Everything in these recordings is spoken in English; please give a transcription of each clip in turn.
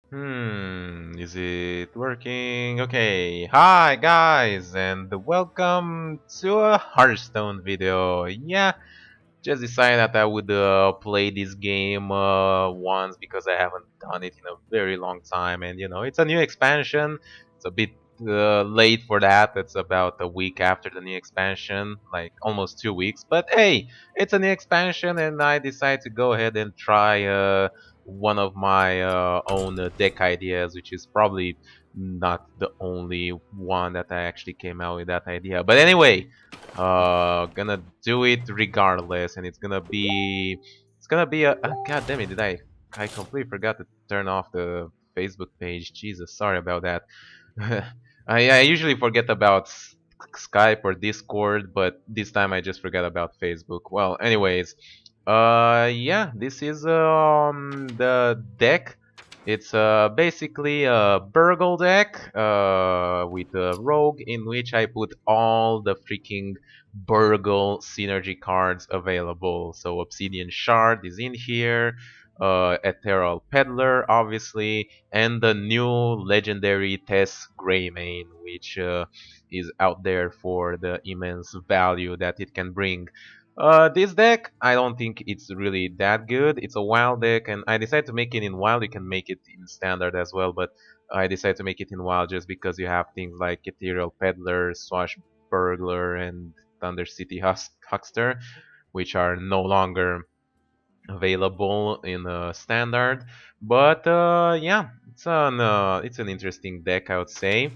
Is it working? Okay, hi guys, and welcome to a Hearthstone video. Yeah, just decided that I would play this game once because I haven't done it in a very long time, and it's a new expansion. It's a bit late for that. It's about a week after the new expansion, like almost 2 weeks. But hey, it's a new expansion, and I decided to go ahead and try one of my own deck ideas, which is probably not the only one that I actually came out with that idea. But anyway, gonna do it regardless, and it's gonna be a god damn it, did I completely forgot to turn off the Facebook page. Jesus, sorry about that. I usually forget about Skype or Discord, but this time I just forgot about Facebook. Well, anyways, yeah, this is the deck. It's basically a Burgle deck with a rogue in which I put all the freaking Burgle synergy cards available. So Obsidian Shard is in here, Ethereal Peddler obviously, and the new legendary Tess Greymane, which is out there for the immense value that it can bring. This deck, I don't think it's really that good. It's a wild deck, and I decided to make it in wild. You can make it in standard as well, but I decided to make it in wild just because you have things like Ethereal Peddler, Swash Burglar, and Thunder City Huckster, which are no longer available in standard. But yeah, it's an interesting deck, I would say.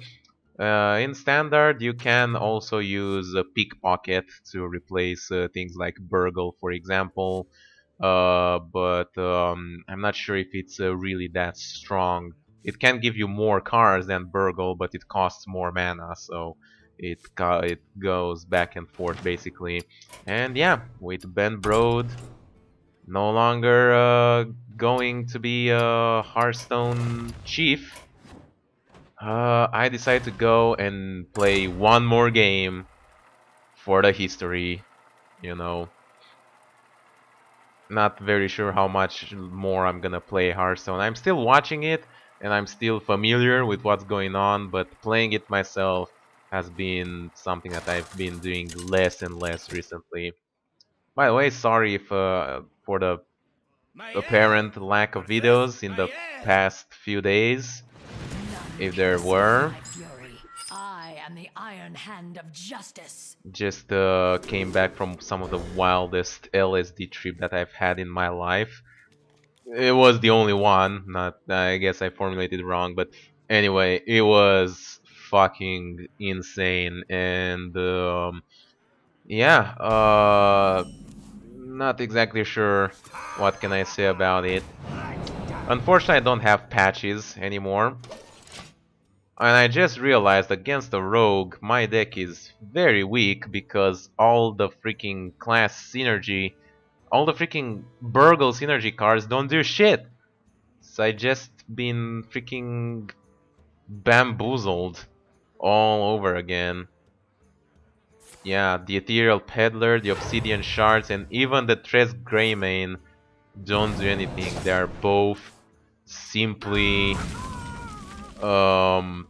In standard, you can also use a pickpocket to replace things like Burgle, for example. But I'm not sure if it's really that strong. It can give you more cards than Burgle, but it costs more mana, so it goes back and forth basically. And yeah, with Ben Brode no longer going to be a Hearthstone chief, I decided to go and play one more game for the history. You know, not very sure how much more I'm gonna play Hearthstone. I'm still watching it and I'm still familiar with what's going on, but playing it myself has been something that I've been doing less and less recently. By the way, sorry if for the apparent lack of videos in the past few days, None if can there withstand were. my fury. I am the iron hand of justice. Just came back from some of the wildest LSD trip that I've had in my life. It was the only one, not I guess I formulated it wrong, but anyway, it was fucking insane and yeah, not exactly sure what can I say about it. Unfortunately, I don't have patches anymore. And I just realized against the rogue, my deck is very weak because all the freaking class synergy, all the freaking Burgle synergy cards don't do shit. So I just been freaking bamboozled all over again. Yeah, the Ethereal Peddler, the Obsidian Shards, and even the Tres Greymane don't do anything. They are both simply um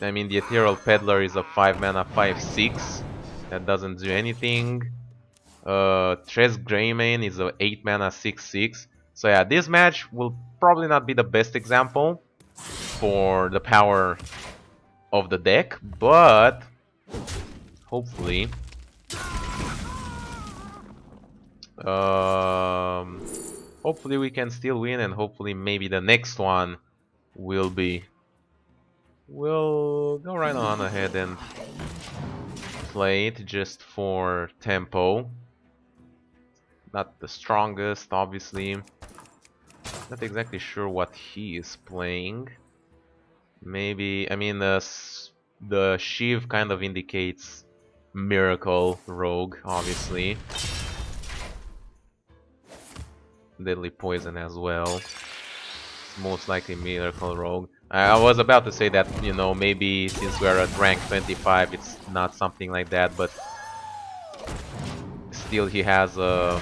I mean, the Ethereal Peddler is a 5 mana 5/6 that doesn't do anything. Tres Greymane is a 8 mana 6/6. So yeah, this match will probably not be the best example for the power of the deck, but hopefully, um, hopefully we can still win, and hopefully maybe the next one will be. We'll go right on ahead and play it just for tempo. Not the strongest, obviously. Not exactly sure what he is playing. Maybe, I mean, the Shiv kind of indicates Miracle Rogue, obviously. Deadly Poison as well. Most likely Miracle Rogue. I was about to say that, maybe since we're at rank 25, it's not something like that, but still he has a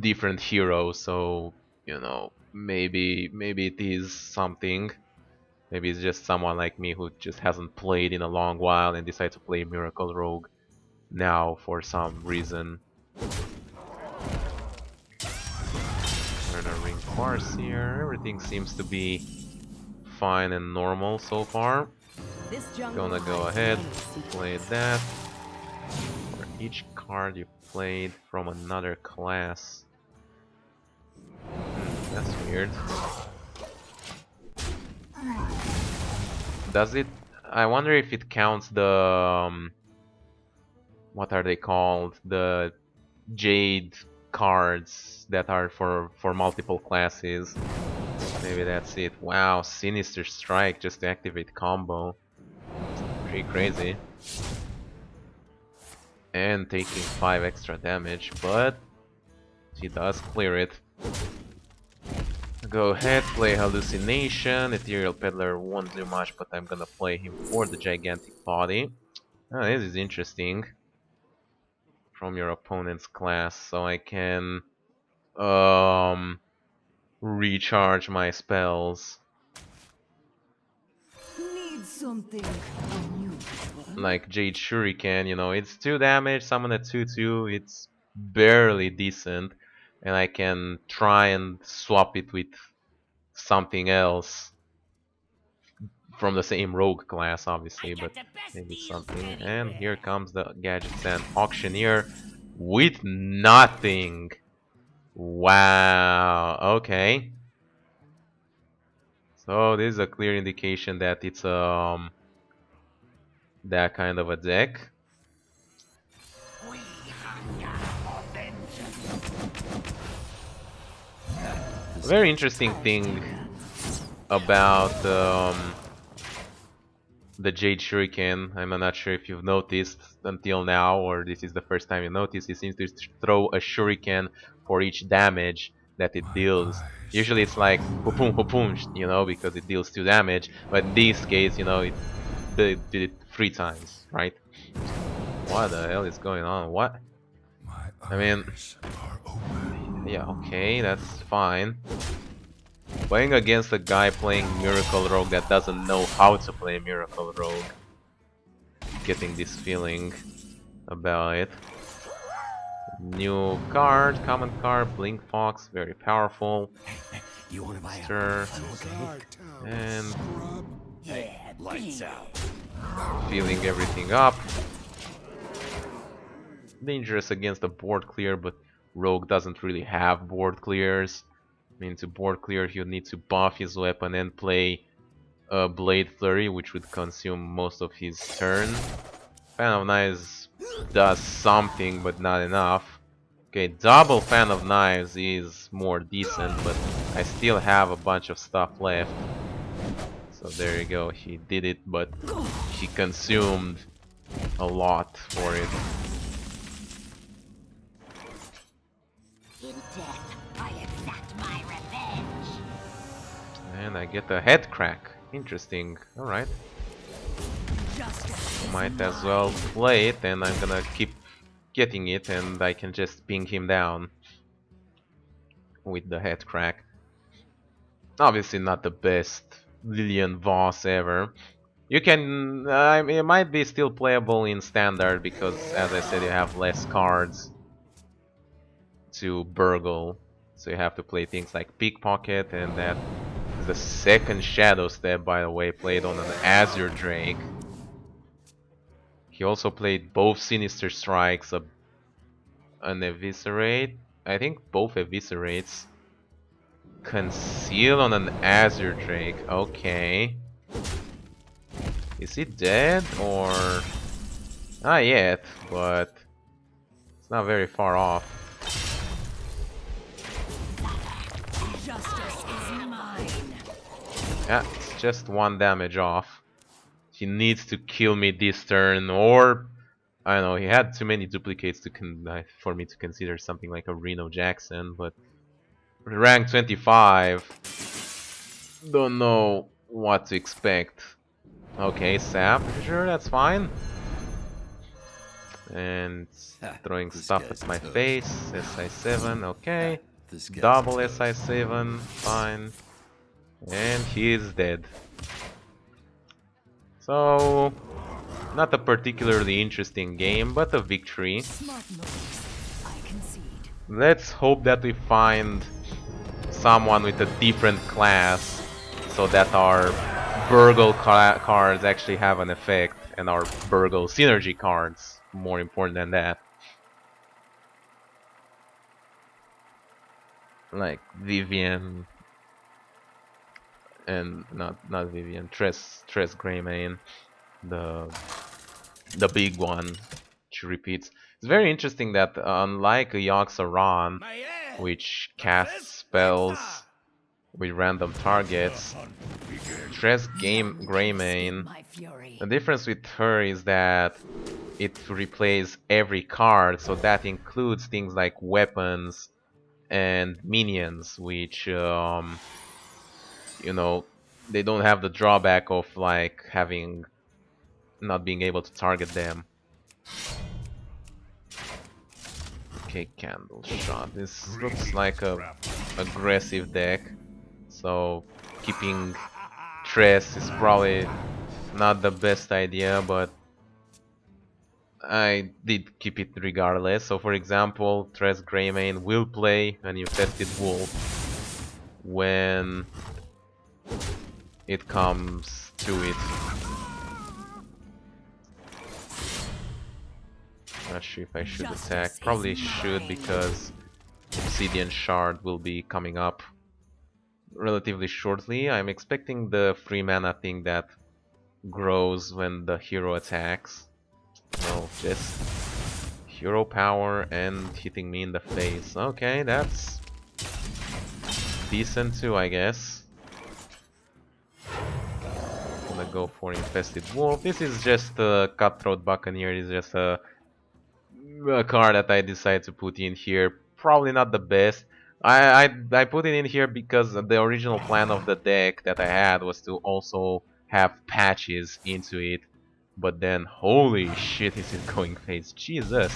different hero, so maybe it is something. Maybe it's just someone like me who just hasn't played in a long while and decided to play Miracle Rogue now for some reason. Turn a ring Farseer. Everything seems to be fine and normal so far. Gonna go ahead, play that. For each card you played from another class. That's weird. Does it? I wonder if it counts the what are they called? The Jade cards that are for multiple classes. Maybe that's it. Wow, Sinister Strike just to activate combo. Pretty crazy. And taking 5 extra damage, but she does clear it. Go ahead, play Hallucination. Ethereal Peddler won't do much, but I'm gonna play him for the Gigantic Body. Oh, this is interesting. From your opponent's class, so I can recharge my spells. Need something unusual. Like Jade Shuriken, you know, it's 2 damage, summon a 2/2, it's barely decent, and I can try and swap it with something else from the same rogue class, obviously, but maybe something. And here comes the Gadgets and Auctioneer with nothing. Wow, okay. So this is a clear indication that it's that kind of a deck. Very interesting thing about the Jade Shuriken. I'm not sure if you've noticed until now, or this is the first time you notice. It seems to throw a Shuriken for each damage that it deals. Usually it's like boom, boom, you know, because it deals 2 damage. But in this case, you know, it did it 3 times, right? What the hell is going on? What? I mean, yeah, okay, that's fine. Playing against a guy playing Miracle Rogue that doesn't know how to play Miracle Rogue. Getting this feeling about it. New card, common card, Blink Fox, very powerful. Stir, and Lights out. Feeling everything up. Dangerous against the board clear, but Rogue doesn't really have board clears. I mean, to board clear, he'll need to buff his weapon and play a Blade Flurry, which would consume most of his turn. Fan of Knives does something, but not enough. Okay, double Fan of Knives is more decent, but I still have a bunch of stuff left. So there you go, he did it, but he consumed a lot for it. In death, I exact my revenge. And I get a head crack. Interesting. Alright. Might as well play it, and I'm gonna keep getting it, and I can just ping him down with the head crack. Obviously not the best Lillian Voss ever. You can... it might be still playable in Standard, because as I said, you have less cards to Burgle. So you have to play things like Pickpocket, and that is the second Shadow Step, by the way, played on an Azure Drake. He also played both Sinister Strikes, an Eviscerate, I think both Eviscerates. Conceal on an Azure Drake, okay. Is he dead, or... Not yet, but it's not very far off. Justice is mine. Yeah, it's just 1 damage off. He needs to kill me this turn, or... I don't know, he had too many duplicates to for me to consider something like a Reno Jackson, but... Rank 25... Don't know what to expect. Okay, sap, sure, that's fine. And throwing stuff at my face, SI7, okay. This guy's Double toast. SI7, fine. And he is dead. So, not a particularly interesting game, but a victory. Smart moves. I concede. Let's hope that we find someone with a different class so that our Burgle cards actually have an effect and our Burgle synergy cards more important than that. Like Vivian and not Vivian, Tres Greymane, the big one. She repeats. It's very interesting that unlike Yoxaron, which casts spells with random targets, Greymane, My fury. the difference with her is that it replays every card, so that includes things like weapons and minions, which you know, they don't have the drawback of like having not being able to target them. Okay, candle shot. This looks like a aggressive deck, so keeping Tress is probably not the best idea, but I did keep it regardless. So for example, Tress Greymane will play an Infested Wolf when it comes to it. Not sure if I should attack. Probably should, because Obsidian Shard will be coming up relatively shortly. I'm expecting the free mana thing that grows when the hero attacks. No, just hero power and hitting me in the face. Okay, that's decent too, I guess. Gonna go for Infested Wolf. This is just a Cutthroat Buccaneer. It's just a card that I decided to put in here. Probably not the best. I put it in here because the original plan of the deck that I had was to also have patches into it. But then, holy shit, is it going face? Jesus.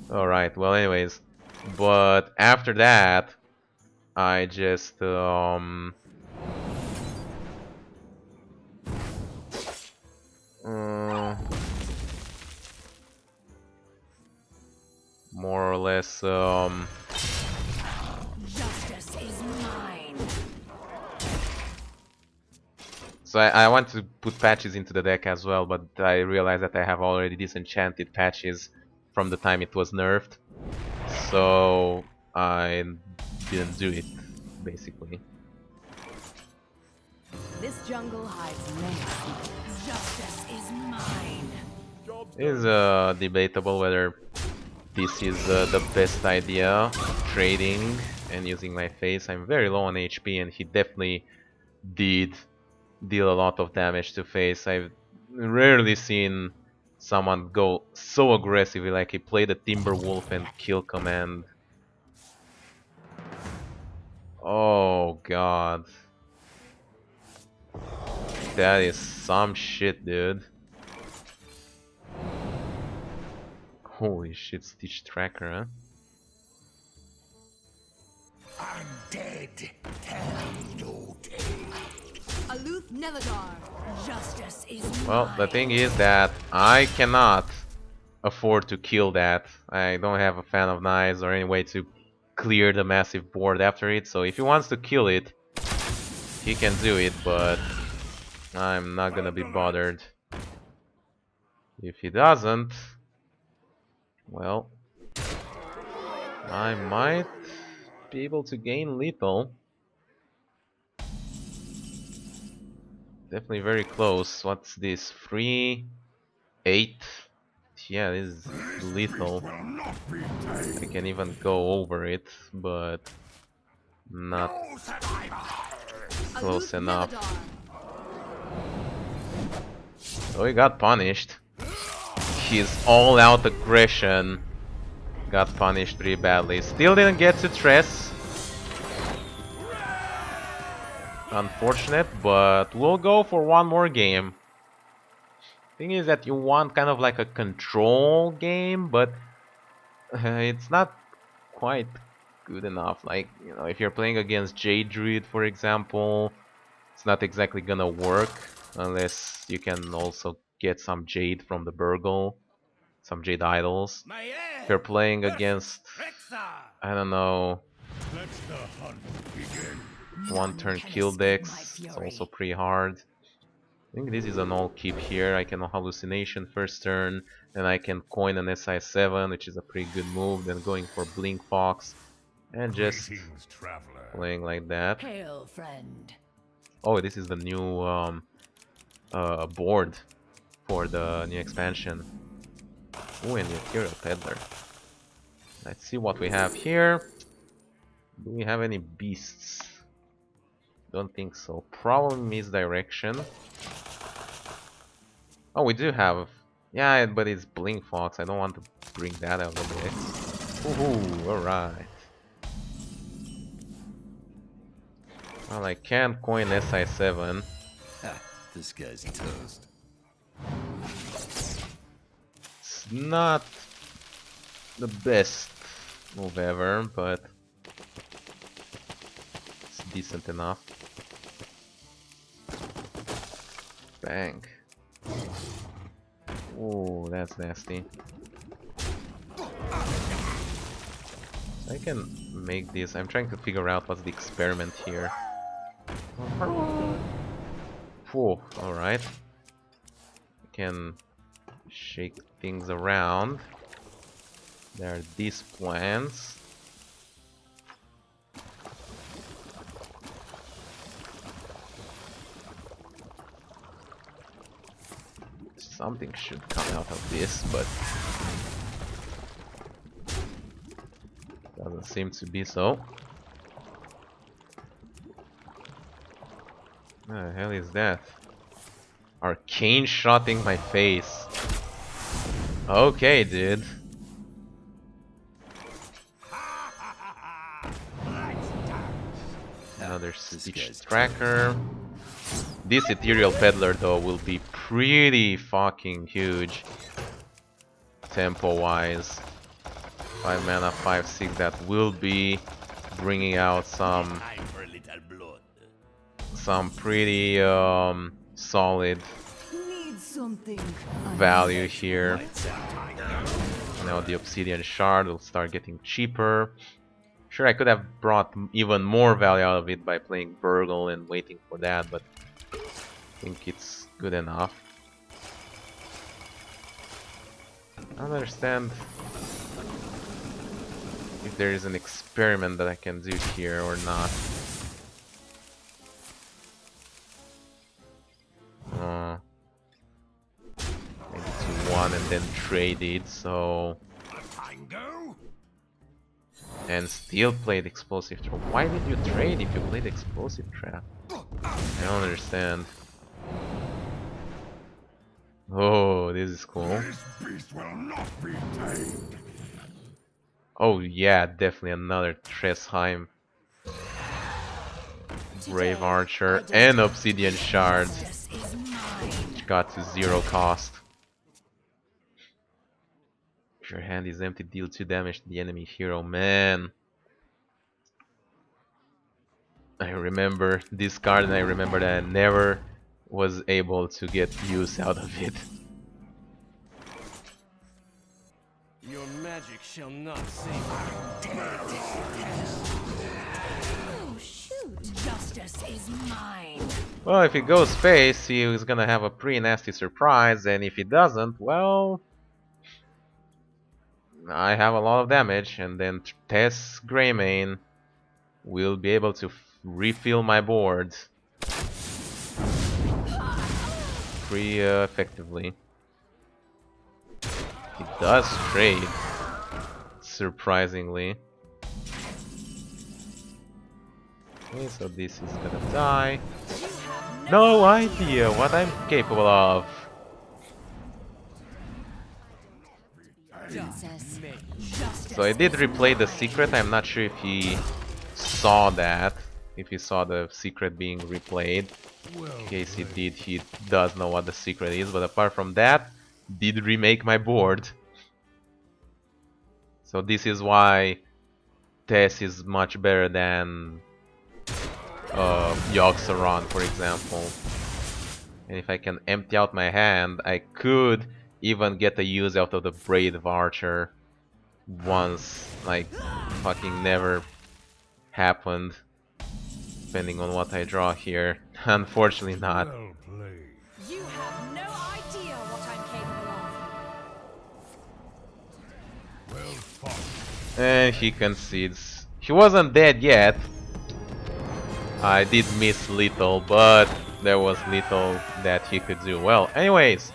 Alright, well anyways. But after that, I just more or less Justice is mine. so I want to put patches into the deck as well, but I realized that I have already disenchanted patches from the time it was nerfed, so I didn't do it, basically. This jungle hides many secrets. Justice is mine. It is debatable whether this is the best idea, trading and using my face. I'm very low on HP and he definitely did deal a lot of damage to face. I've rarely seen someone go so aggressively, like he played a Timberwolf and kill command. Oh god. That is some shit, dude. Holy shit, Stitch Tracker, huh? I'm dead. Tell no tale. Aloof Neladar. Justice is mine. Well, the thing is that I cannot afford to kill that. I don't have a fan of knives or any way to clear the massive board after it, so if he wants to kill it, he can do it, but I'm not gonna be bothered. If he doesn't, well, I might be able to gain lethal. Definitely very close. What's this? 3, 8. Yeah, this is lethal. I can even go over it, but not close enough. So he got punished. His all-out aggression got punished pretty badly. Still didn't get to Tress. Unfortunate, but we'll go for one more game. Thing is that you want kind of like a control game, but it's not quite good enough. Like, you know, if you're playing against Jade Druid, for example, it's not exactly gonna work unless you can also get some Jade from the Burgle, some Jade idols. If you're playing against, I don't know, one turn kill decks, it's also pretty hard. I think this is an all keep here. I can hallucination first turn, and I can coin an SI7, which is a pretty good move. Then going for Blink Fox, and just playing like that. Hail, friend. Oh, this is the new board for the new expansion. Oh, and the Imperial Peddler. Let's see what we have here. Do we have any beasts? Don't think so. Probably misdirection. Oh, we do have. Yeah, but it's Blink Fox. I don't want to bring that out of the deck. Woohoo! Alright. Well, I can't coin SI7. Ha, this guy's toast. It's not the best move ever, but it's decent enough. Bang. Oh, that's nasty. I can make this. I'm trying to figure out what's the experiment here. Whoa, alright. I can shake things around. There are these plants. Something should come out of this, but doesn't seem to be so. What the hell is that? Arcane shotting my face. Okay, dude. Another Stitch Tracker. This Ethereal Peddler though will be pretty fucking huge tempo-wise. 5 mana, 5/6. That will be bringing out some pretty solid value here. Now the Obsidian Shard will start getting cheaper. Sure, I could have brought even more value out of it by playing Burgle and waiting for that, but I think it's good enough. I don't understand if there is an experiment that I can do here or not. Maybe to 1 and then trade it, so... And still played Explosive Trap. Why did you trade if you played Explosive Trap? I don't understand. Oh, this is cool. This beast will not be tamed. Oh yeah, definitely another Tresheim. Brave Archer and Obsidian Shard, which got to 0 cost. If your hand is empty, deal 2 damage to the enemy hero. Man, I remember this card, and I remember that I never was able to get use out of it. Your magic shall not save me. Oh, shoot. Justice is mine. Well, if he goes face, he is gonna have a pretty nasty surprise, and if he doesn't, well, I have a lot of damage, and then Tess Greymane will be able to refill my board pretty effectively. He does trade, surprisingly. Okay, so this is gonna die. No idea what I'm capable of. So I did replay the secret. I'm not sure if he saw that, if he saw the secret being replayed. In case he did, he does know what the secret is, but apart from that, did remake my board. So this is why Tess is much better than Yoxaron, for example. And if I can empty out my hand, I could even get a use out of the Brave Archer once, like, fucking never happened, depending on what I draw here. Unfortunately not. Well played. You have no idea what I'm capable of. Well fought. And he concedes. He wasn't dead yet. I did miss little, but there was little that he could do. Well, anyways,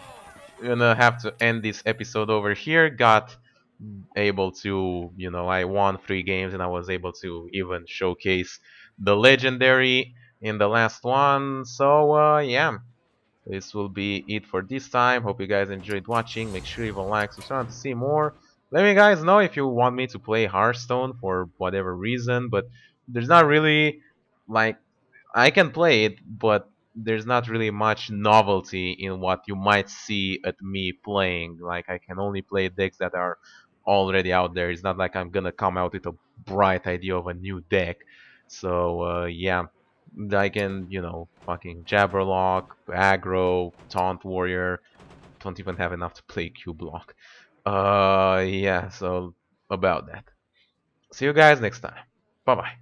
we're gonna have to end this episode over here. Got able to, you know, I won 3 games and I was able to even showcase the legendary in the last one. So, yeah. This will be it for this time. Hope you guys enjoyed watching. Make sure you leave a like, subscribe to see more. Let me guys know if you want me to play Hearthstone for whatever reason, but there's not really, like, I can play it, but there's not really much novelty in what you might see at me playing. Like, I can only play decks that are already out there. It's not like I'm gonna come out with a bright idea of a new deck. So, yeah. I can, you know, fucking Jabberlock, Aggro, Taunt Warrior. Don't even have enough to play Q-Block. Yeah, so about that. See you guys next time. Bye-bye.